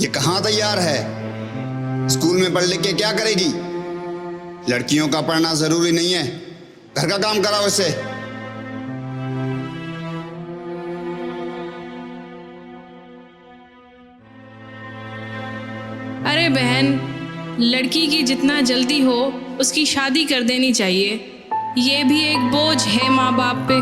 ये कहाँ तैयार है? स्कूल में पढ़ लिख के क्या करेगी? लड़कियों का पढ़ना जरूरी नहीं है, घर का काम कराओ इससे। अरे बहन, लड़की की जितना जल्दी हो उसकी शादी कर देनी चाहिए। ये भी एक बोझ है माँ बाप पे।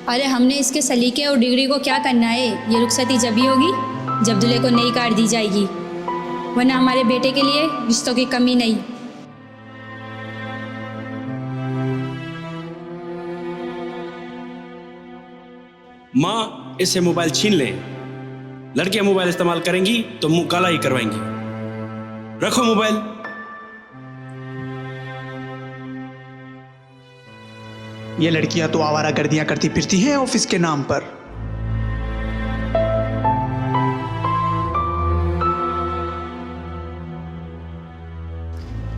अरे हमने इसके सलीके और डिग्री को क्या करना है? ये रुखसती जब ही होगी जब दूल्हे को नई कार दी जाएगी, वरना हमारे बेटे के लिए रिश्तों की कमी नहीं। माँ, इससे मोबाइल छीन ले। लड़कियां मोबाइल इस्तेमाल करेंगी तो मुंह काला ही करवाएंगी। रखो मोबाइल। ये लड़कियां तो आवारागर्दियां करती फिरती हैं ऑफिस के नाम पर।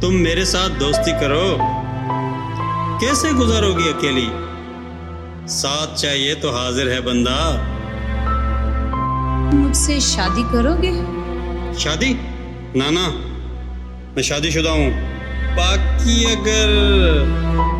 तुम मेरे साथ दोस्ती करो, कैसे गुजारोगी अकेली? साथ चाहिए तो हाजिर है बंदा। मुझसे शादी करोगे? शादी? ना ना, मैं शादीशुदा हूँ। बाकी अगर